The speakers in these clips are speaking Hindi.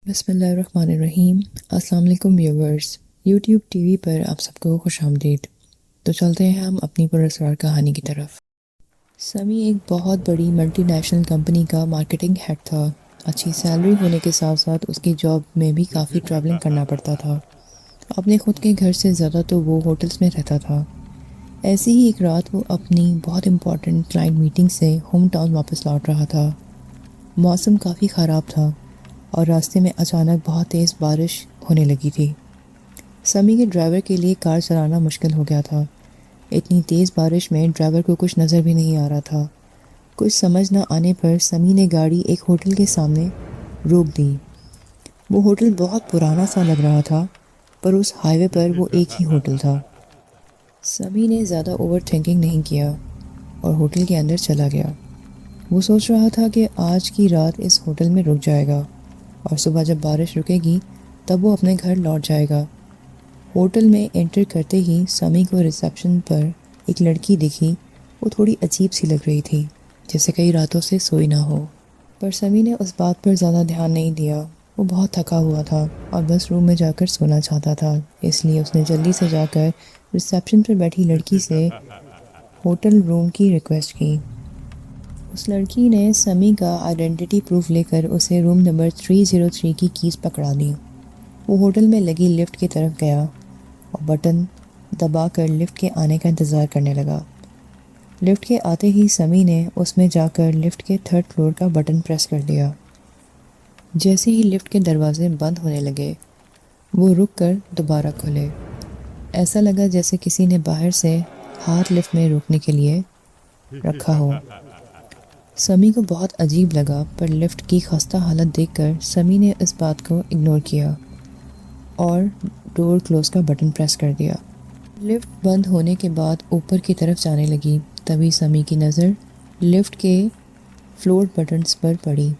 बिस्मिल्लाहिर्रहमानिर्रहीम। अस्सलाम वालेकुम व्यूवर्स। यूट्यूब टीवी पर आप सबको खुशामदीद। तो चलते हैं हम अपनी पुरस्कार कहानी की तरफ। समी एक बहुत बड़ी मल्टीनेशनल कंपनी का मार्केटिंग हेड था। अच्छी सैलरी होने के साथ साथ उसकी जॉब में भी काफ़ी ट्रैवलिंग करना पड़ता था। अपने खुद के घर से ज़्यादा तो वो होटल्स में रहता था। ऐसी ही एक रात वो अपनी बहुत इम्पॉर्टेंट क्लाइंट मीटिंग से होम टाउन वापस लौट रहा था। मौसम काफ़ी ख़राब था और रास्ते में अचानक बहुत तेज़ बारिश होने लगी थी। समी के ड्राइवर के लिए कार चलाना मुश्किल हो गया था। इतनी तेज़ बारिश में ड्राइवर को कुछ नज़र भी नहीं आ रहा था। कुछ समझ न आने पर समी ने गाड़ी एक होटल के सामने रोक दी। वो होटल बहुत पुराना सा लग रहा था, पर उस हाईवे पर वो एक ही होटल था। समी ने ज़्यादा ओवर थिंकिंग नहीं किया और होटल के अंदर चला गया। वो सोच रहा था कि आज की रात इस होटल में रुक जाएगा और सुबह जब बारिश रुकेगी तब वो अपने घर लौट जाएगा। होटल में एंटर करते ही समी को रिसेप्शन पर एक लड़की दिखी। वो थोड़ी अजीब सी लग रही थी, जैसे कई रातों से सोई ना हो। पर समी ने उस बात पर ज़्यादा ध्यान नहीं दिया। वो बहुत थका हुआ था और बस रूम में जाकर सोना चाहता था। इसलिए उसने जल्दी से जाकर रिसेप्शन पर बैठी लड़की से होटल रूम की रिक्वेस्ट की। उस लड़की ने समी का आइडेंटिटी प्रूफ लेकर उसे रूम नंबर 303 की कीज़ पकड़ा दी। वो होटल में लगी लिफ्ट की तरफ गया और बटन दबाकर लिफ्ट के आने का इंतज़ार करने लगा। लिफ्ट के आते ही समी ने उसमें जाकर लिफ्ट के थर्ड फ्लोर का बटन प्रेस कर दिया। जैसे ही लिफ्ट के दरवाजे बंद होने लगे, वो रुक कर दोबारा खुले। ऐसा लगा जैसे किसी ने बाहर से हाथ लिफ्ट में रोकने के लिए रखा हो। समी को बहुत अजीब लगा, पर लिफ्ट की खस्ता हालत देखकर समी ने इस बात को इग्नोर किया और डोर क्लोज का बटन प्रेस कर दिया। लिफ्ट बंद होने के बाद ऊपर की तरफ जाने लगी। तभी समी की नज़र लिफ्ट के फ्लोर बटन्स पर पड़ी।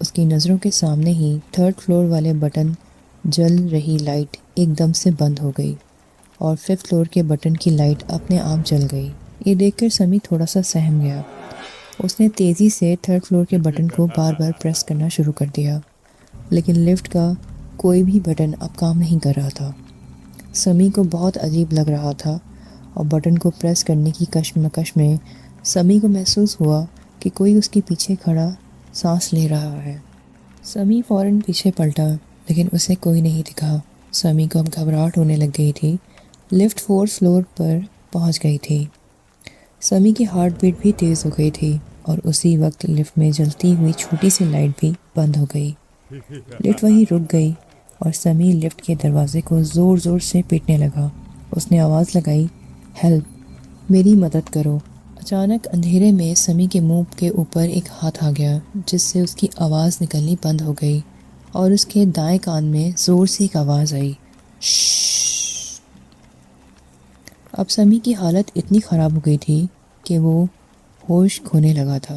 उसकी नज़रों के सामने ही थर्ड फ्लोर वाले बटन जल रही लाइट एकदम से बंद हो गई और फिफ्थ फ्लोर के बटन की लाइट अपने आप जल गई। ये देखकर समी थोड़ा सा सहम गया। उसने तेज़ी से थर्ड फ्लोर के बटन को बार बार प्रेस करना शुरू कर दिया, लेकिन लिफ्ट का कोई भी बटन अब काम नहीं कर रहा था। समी को बहुत अजीब लग रहा था और बटन को प्रेस करने की कश्मकश में समी को महसूस हुआ कि कोई उसके पीछे खड़ा सांस ले रहा है। समी फ़ौरन पीछे पलटा, लेकिन उसे कोई नहीं दिखा। समी को अब घबराहट होने लग गई थी। लिफ्ट फोर्थ फ्लोर पर पहुंच गई थी। समी की हार्ट बीट भी तेज़ हो गई थी और उसी वक्त लिफ्ट में जलती हुई छोटी सी लाइट भी बंद हो गई। लिफ्ट वहीं रुक गई और समी लिफ्ट के दरवाजे को ज़ोर ज़ोर से पीटने लगा। उसने आवाज़ लगाई, हेल्प, मेरी मदद करो। अचानक अंधेरे में समी के मुंह के ऊपर एक हाथ आ गया, जिससे उसकी आवाज़ निकलनी बंद हो गई और उसके दाएं कान में ज़ोर से एक आवाज़ आई, श्श्श। अब समी की हालत इतनी ख़राब हो गई थी कि वो होश खोने लगा था,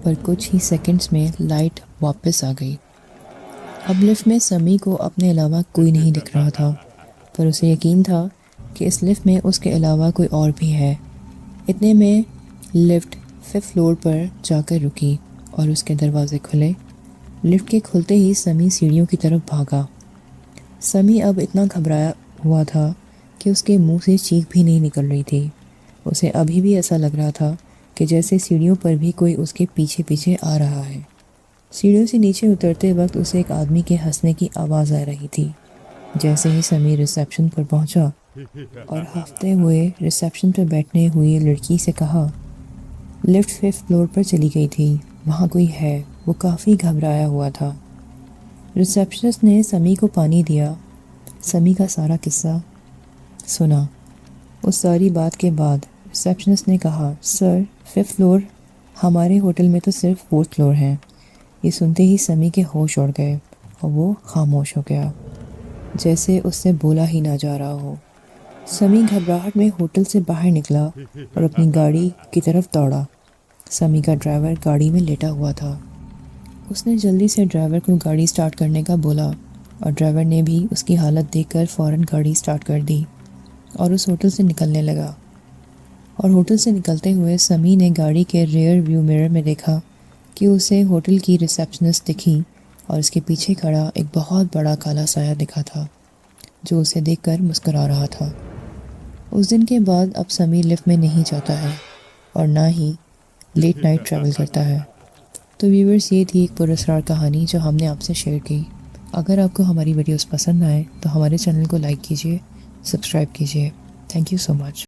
पर कुछ ही सेकंड्स में लाइट वापस आ गई। अब लिफ्ट में समी को अपने अलावा कोई नहीं दिख रहा था, पर उसे यकीन था कि इस लिफ्ट में उसके अलावा कोई और भी है। इतने में लिफ्ट फिफ्थ फ्लोर पर जाकर रुकी और उसके दरवाजे खुले। लिफ्ट के खुलते ही समी सीढ़ियों की तरफ भागा। समी अब इतना घबराया हुआ था कि उसके मुंह से चीख भी नहीं निकल रही थी। उसे अभी भी ऐसा लग रहा था कि जैसे सीढ़ियों पर भी कोई उसके पीछे पीछे आ रहा है। सीढ़ियों से नीचे उतरते वक्त उसे एक आदमी के हंसने की आवाज़ आ रही थी। जैसे ही समी रिसेप्शन पर पहुंचा और हांफते हुए रिसेप्शन पर बैठने हुई लड़की से कहा, लिफ्ट फिफ्थ फ्लोर पर चली गई थी, वहाँ कोई है। वो काफ़ी घबराया हुआ था। रिसेप्शनिस्ट ने समी को पानी दिया। समी का सारा किस्सा सुना। उस सारी बात के बाद रिसेप्शनिस्ट ने कहा, सर, फिफ्थ फ्लोर हमारे होटल में तो सिर्फ फोर्थ फ्लोर है। ये सुनते ही समी के होश उड़ गए और वो खामोश हो गया, जैसे उससे बोला ही ना जा रहा हो। समी घबराहट में होटल से बाहर निकला और अपनी गाड़ी की तरफ दौड़ा। समी का ड्राइवर गाड़ी में लेटा हुआ था। उसने जल्दी से ड्राइवर को गाड़ी स्टार्ट करने का बोला और ड्राइवर ने भी उसकी हालत देखकर फ़ौरन गाड़ी स्टार्ट कर दी और उस होटल से निकलने लगा। और होटल से निकलते हुए समी ने गाड़ी के रियर व्यू मिरर में देखा कि उसे होटल की रिसेप्शनिस्ट दिखी और उसके पीछे खड़ा एक बहुत बड़ा काला साया दिखा था जो उसे देखकर मुस्कुरा रहा था। उस दिन के बाद अब समीर लिफ्ट में नहीं जाता है और ना ही लेट नाइट ट्रैवल करता है। तो व्यूवर्स, ये थी एक पुरस्कार कहानी जो हमने आपसे शेयर की। अगर आपको हमारी वीडियोस पसंद आए तो हमारे चैनल को लाइक कीजिए, सब्सक्राइब कीजिए। Thank you so much.